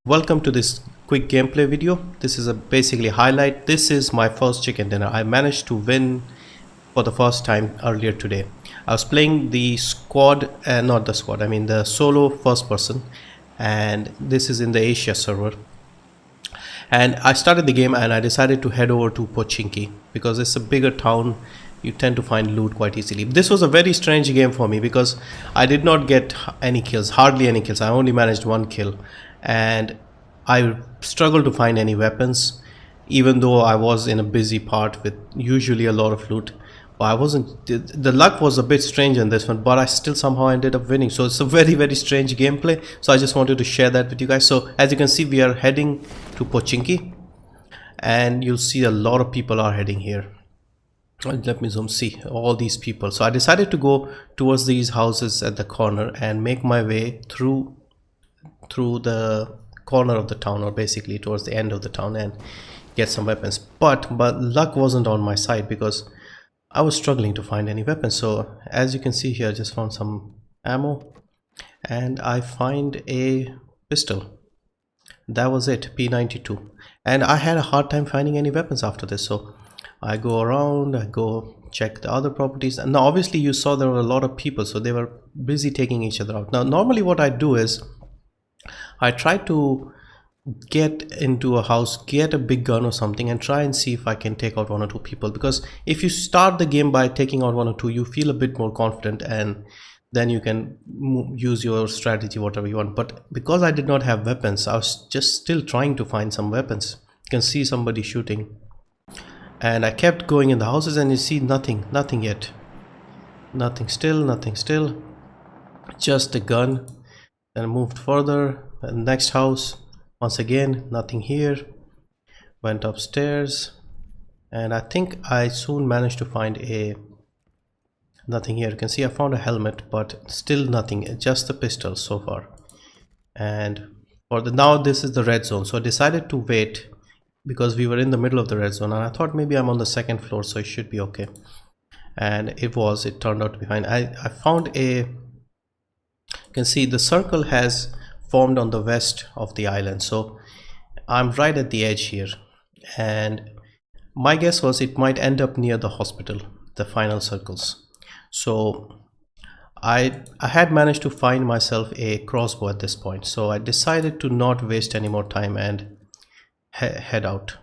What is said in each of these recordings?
Welcome to this quick gameplay video. This is a basically highlight. This is my first chicken dinner. I managed to win for the first time earlier today. I was playing the squad, not the squad, I mean the solo first person, and this is in the Asia server. And I started the game and I decided to head over to Pochinki because it's a bigger town. You tend to find loot quite easily. This was a very strange game for me because I did not get any kills, hardly any kills. I only managed one kill and I struggled to find any weapons, even though I was in a busy part with usually a lot of loot. But I wasn't, the luck was a bit strange in this one, but I still somehow ended up winning. So it's a very strange gameplay. So I just wanted to share that with you guys. So as you can see, we are heading to Pochinki and you'll see a lot of people are heading here. Let me zoom, see all these people. So I decided to go towards these houses at the corner and make my way through the corner of the town, or basically towards the end of the town, and get some weapons. But luck wasn't on my side because I was struggling to find any weapons. So as you can see here, I just found some ammo and I find a pistol. That was it, P92, and I had a hard time finding any weapons after this. So I go around, I go check the other properties, and now obviously you saw there were a lot of people, so they were busy taking each other out. Now normally what I do is I try to get into a house, get a big gun or something, and try and see if I can take out one or two people, because if you start the game by taking out one or two, you feel a bit more confident and then you can use your strategy whatever you want. But because I did not have weapons, I was just still trying to find some weapons. You can see somebody shooting and I kept going in the houses and you see nothing yet, nothing still, just a gun. Then I moved further, and next house, once again nothing here. Went upstairs and I think I soon managed to find nothing here. You can see I found a helmet, but still nothing, just a pistol so far. And now this is the red zone, so I decided to wait because we were in the middle of the red zone and I thought maybe I'm on the second floor, so it should be okay. And it turned out to be fine. I found you can see the circle has formed on the west of the island, so I'm right at the edge here, and my guess was it might end up near the hospital, the final circles. So I had managed to find myself a crossbow at this point, so I decided to not waste any more time and head out.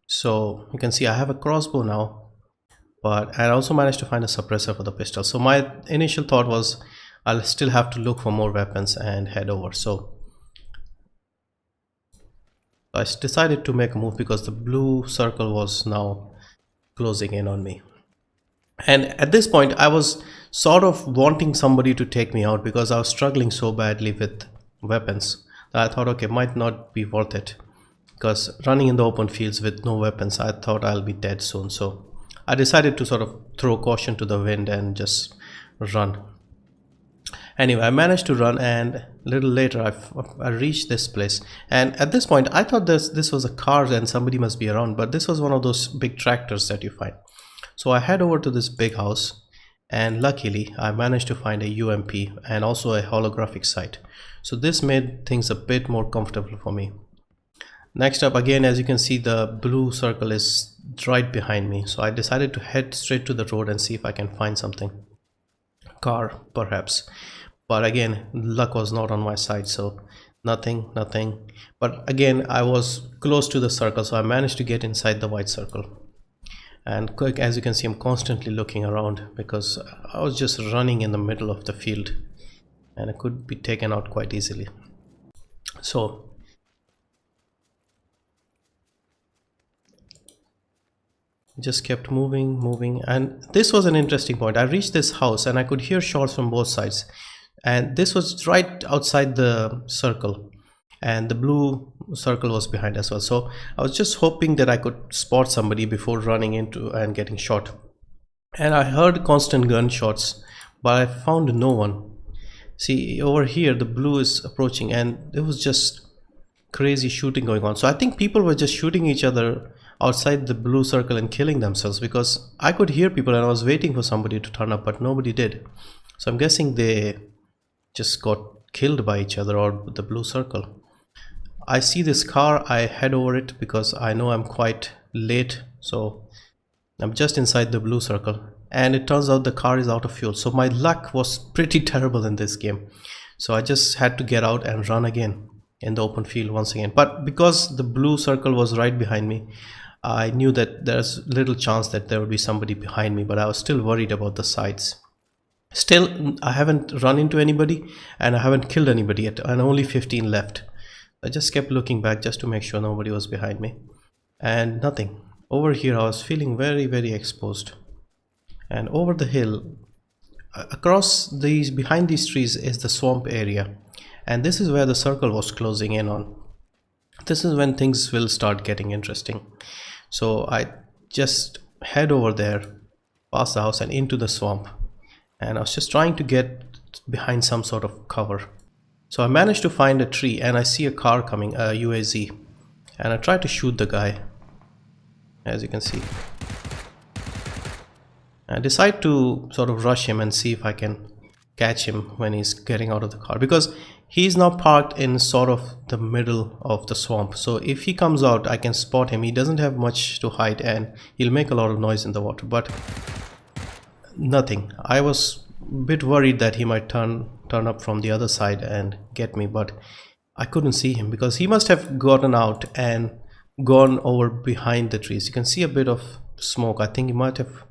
So you can see I have a crossbow now, but I also managed to find a suppressor for the pistol. So my initial thought was I'll still have to look for more weapons and head over. So I decided to make a move because the blue circle was now closing in on me. And at this point I was sort of wanting somebody to take me out because I was struggling so badly with weapons that I thought, okay, might not be worth it, because running in the open fields with no weapons, I thought I'll be dead soon. So I decided to sort of throw caution to the wind and just run. Anyway, I managed to run, and a little later I reached this place, and at this point I thought this was a car and somebody must be around, but this was one of those big tractors that you find. So I head over to this big house, and luckily I managed to find a UMP and also a holographic sight. So this made things a bit more comfortable for me. Next up, again, as you can see, the blue circle is right behind me, so I decided to head straight to the road and see if I can find something, car perhaps. But again, luck was not on my side, so nothing. But again, I was close to the circle, so I managed to get inside the white circle. And quick, as you can see, I'm constantly looking around because I was just running in the middle of the field and I could be taken out quite easily. So just kept moving, and this was an interesting point. I reached this house and I could hear shots from both sides, and this was right outside the circle, and the blue circle was behind as well. So I was just hoping that I could spot somebody before running into and getting shot. And I heard constant gunshots, but I found no one. See, over here the blue is approaching and there was just crazy shooting going on. So I think people were just shooting each other outside the blue circle and killing themselves, because I could hear people and I was waiting for somebody to turn up, but nobody did. So I'm guessing they just got killed by each other or the blue circle. I see this car, I head over it because I know I'm quite late, so I'm just inside the blue circle, and it turns out the car is out of fuel. So my luck was pretty terrible in this game. So I just had to get out and run again in the open field once again. But because the blue circle was right behind me, I knew that there's little chance that there would be somebody behind me, but I was still worried about the sides. Still, I haven't run into anybody and I haven't killed anybody yet, and only 15 left. I just kept looking back just to make sure nobody was behind me, and nothing. Over here I was feeling very exposed, and over the hill across these, behind these trees, is the swamp area, and this is where the circle was closing in on. This is when things will start getting interesting. So I just head over there, past the house and into the swamp, and I was just trying to get behind some sort of cover. So I managed to find a tree and I see a car coming, a UAZ, and I try to shoot the guy, as you can see. I decide to sort of rush him and see if I can catch him when he's getting out of the car, because he's now parked in sort of the middle of the swamp. So if he comes out, I can spot him. He doesn't have much to hide and he'll make a lot of noise in the water, but nothing. I was a bit worried that he might turn up from the other side and get me, but I couldn't see him because he must have gotten out and gone over behind the trees. You can see a bit of smoke. I think he might have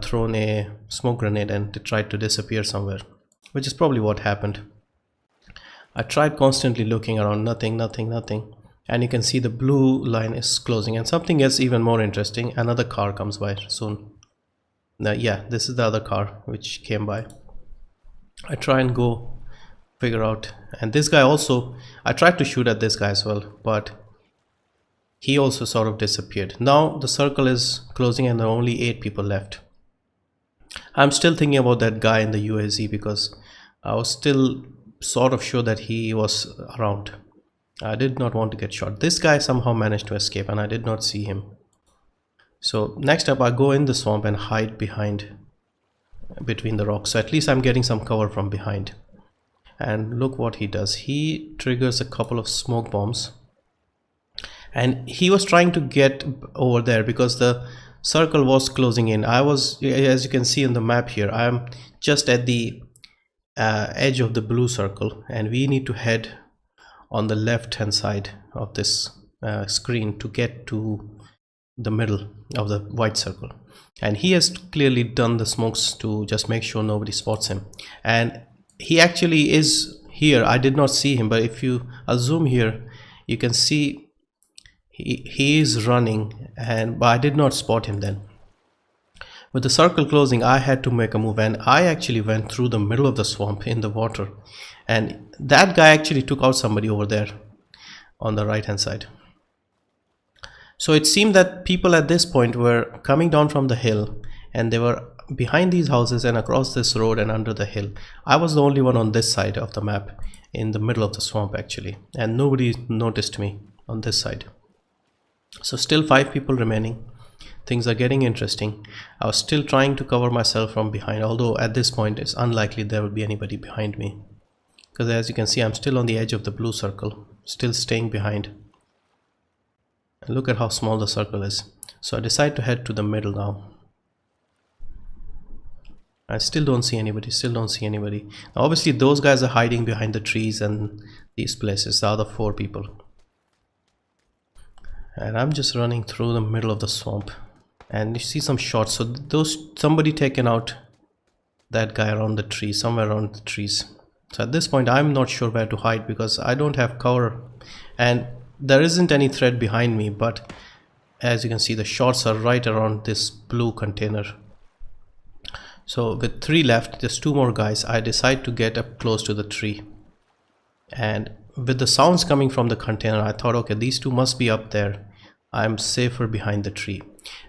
thrown a smoke grenade and tried to disappear somewhere, which is probably what happened. I tried constantly looking around, nothing, and you can see the blue line is closing, and something gets even more interesting. Another car comes by soon. Now, yeah, this is the other car which came by. I try and go figure out, and this guy also, I tried to shoot at this guy as well, but he also sort of disappeared. Now the circle is closing and there are only 8 people left. I'm still thinking about that guy in the UAZ because I was still sort of sure that he was around. I did not want to get shot. This guy somehow managed to escape and I did not see him. So next up I go in the swamp and hide between the rocks, so at least I'm getting some cover from behind. And look what he does. He triggers a couple of smoke bombs, and he was trying to get over there because the circle was closing in. I was, as you can see on the map here, I am just at the edge of the blue circle, and we need to head on the left hand side of this screen to get to the middle of the white circle. And he has clearly done the smokes to just make sure nobody spots him, and he actually is here. I did not see him, but if I'll zoom here, you can see he is running, but I did not spot him then. With the circle closing, I had to make a move, and I actually went through the middle of the swamp in the water, and that guy actually took out somebody over there on the right hand side. So it seemed that people at this point were coming down from the hill, and they were behind these houses and across this road and under the hill. I was the only one on this side of the map, in the middle of the swamp actually, and nobody noticed me on this side. So still 5 people remaining. Things are getting interesting. I was still trying to cover myself from behind, although at this point it's unlikely there will be anybody behind me, because as you can see I'm still on the edge of the blue circle, still staying behind. And look at how small the circle is. So I decide to head to the middle now. I still don't see anybody, Now, obviously those guys are hiding behind the trees and these places, the other 4 people. And I'm just running through the middle of the swamp, and you see some shots. So somebody taken out that guy around the tree, somewhere around the trees. So at this point I'm not sure where to hide because I don't have cover, and there isn't any threat behind me, but as you can see the shots are right around this blue container. So with 3 left, just 2 more guys, I decide to get up close to the tree, and with the sounds coming from the container I thought, okay, these 2 must be up there. I'm safer behind the tree.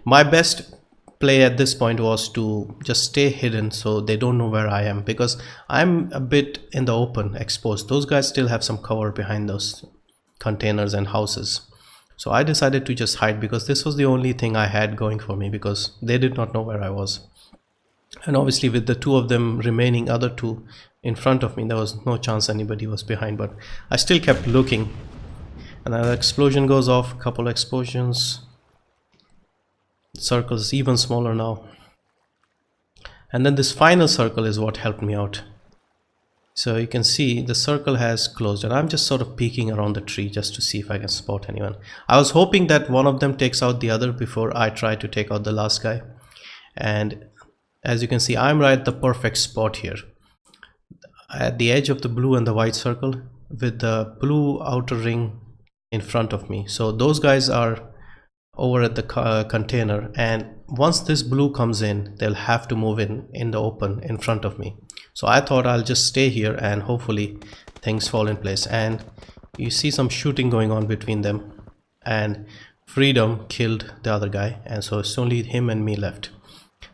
My best play at this point was to just stay hidden so they don't know where I am, because I'm a bit in the open, exposed. Those guys still have some cover behind those containers and houses. So I decided to just hide because this was the only thing I had going for me, because they did not know where I was. And obviously with the two of them remaining, other two in front of me, there was no chance anybody was behind, but I still kept looking. Another explosion goes off, couple of explosions. Circle is even smaller now. And then this final circle is what helped me out. So you can see the circle has closed, and I'm just sort of peeking around the tree just to see if I can spot anyone. I was hoping that one of them takes out the other before I try to take out the last guy. And as you can see, I'm right at the perfect spot here, at the edge of the blue and the white circle, with the blue outer ring in front of me. So those guys are over at the container, and once this blue comes in, they'll have to move in the open in front of me. So I thought I'll just stay here and hopefully things fall in place. And you see some shooting going on between them, and Freedom killed the other guy, and so it's only him and me left.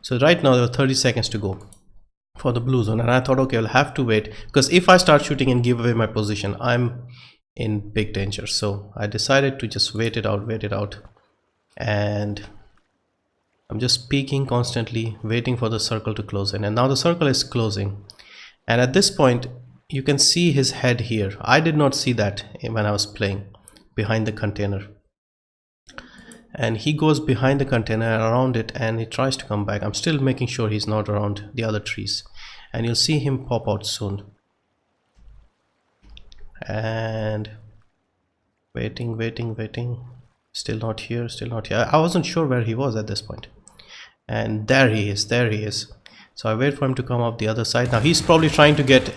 So right now there are 30 seconds to go for the blue zone, and I thought, okay, I'll have to wait, because if I start shooting and give away my position, I'm in big danger. So I decided to just wait it out, and I'm just peeking constantly, waiting for the circle to close in. And now the circle is closing, and at this point you can see his head here. I did not see that when I was playing, behind the container. And he goes behind the container, around it, and he tries to come back. I'm still making sure he's not around the other trees, and you'll see him pop out soon. And waiting, still not here. I wasn't sure where he was at this point, and there he is. So I wait for him to come up the other side. Now he's probably trying to get,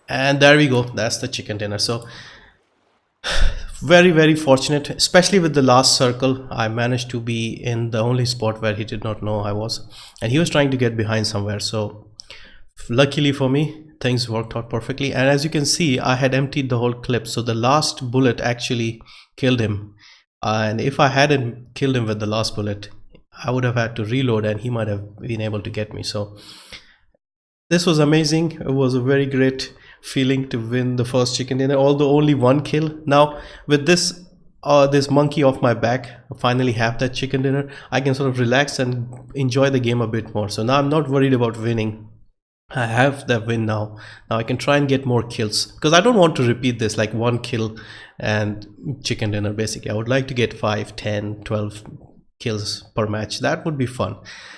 and there we go, that's the chicken dinner. So very fortunate, especially with the last circle. I managed to be in the only spot where he did not know I was, and he was trying to get behind somewhere. So luckily for me, things worked out perfectly. And as you can see, I had emptied the whole clip, so the last bullet actually killed him. And if I hadn't killed him with the last bullet, I would have had to reload, and he might have been able to get me. So this was amazing. It was a very great feeling to win the first chicken dinner, although only one kill. Now with this monkey off my back, I finally have that chicken dinner, I can sort of relax and enjoy the game a bit more. So now I'm not worried about winning. I have that win now. Now I can try and get more kills, because I don't want to repeat this, like one kill and chicken dinner. Basically I would like to get 5, 10, 12 kills per match. That would be fun.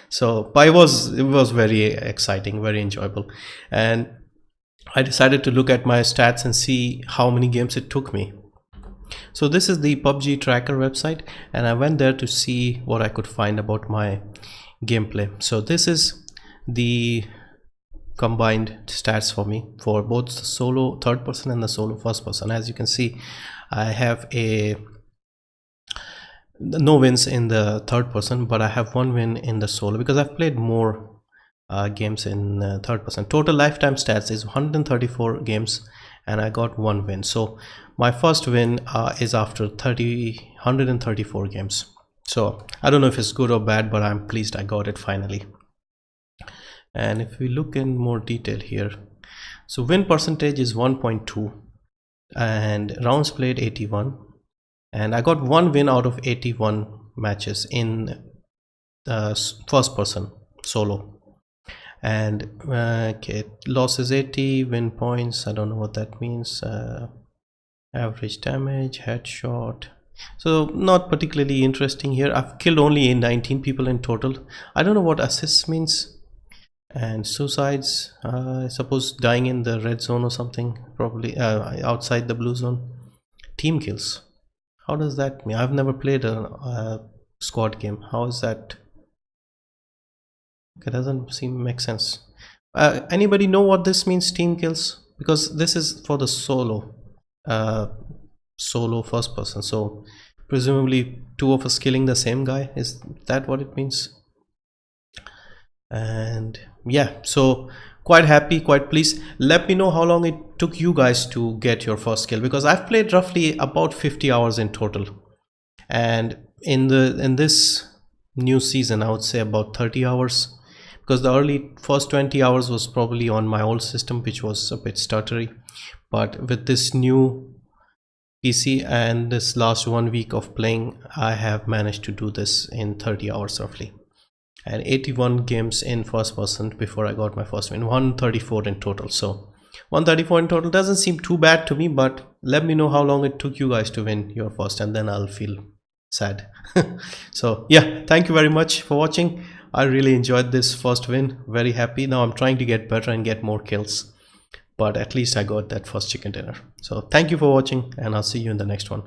So but it was very exciting, very enjoyable. And I decided to look at my stats and see how many games it took me. So this is the PUBG tracker website, and I went there to see what I could find about my gameplay. So this is the combined stats for me for both the solo third person and the solo first person. As you can see, I have no wins in the third person, but I have one win in the solo, because I've played more games in third person. Total lifetime stats is 134 games, and I got one win. So my first win is after 134 games. So I don't know if it's good or bad, but I'm pleased I got it finally. And if we look in more detail here, so win percentage is 1.2, and rounds played 81, and I got one win out of 81 matches in first person solo. And okay, losses 80, win points, I don't know what that means. Average damage, headshot, so not particularly interesting here. I've killed only 19 people in total. I don't know what assists means. And suicides, I suppose dying in the red zone or something, probably outside the blue zone. Team kills, how does that mean? I've never played a squad game. How is that? It doesn't seem to make sense. Anybody know what this means, team kills? Because this is for the solo first person, so presumably two of us killing the same guy. Is that what it means? And yeah, so quite happy, quite pleased. Let me know how long it took you guys to get your first kill, because I've played roughly about 50 hours in total, and in this new season I would say about 30 hours, because the first 20 hours was probably on my old system, which was a bit stuttery. But with this new PC and this last 1 week of playing, I have managed to do this in 30 hours roughly. and 81 games in first person before I got my first win. 134 in total. So 134 in total doesn't seem too bad to me, but let me know how long it took you guys to win your first, and then I'll feel sad. So yeah, thank you very much for watching. I really enjoyed this first win. Very happy. Now I'm trying to get better and get more kills, but at least I got that first chicken dinner. So thank you for watching, and I'll see you in the next one.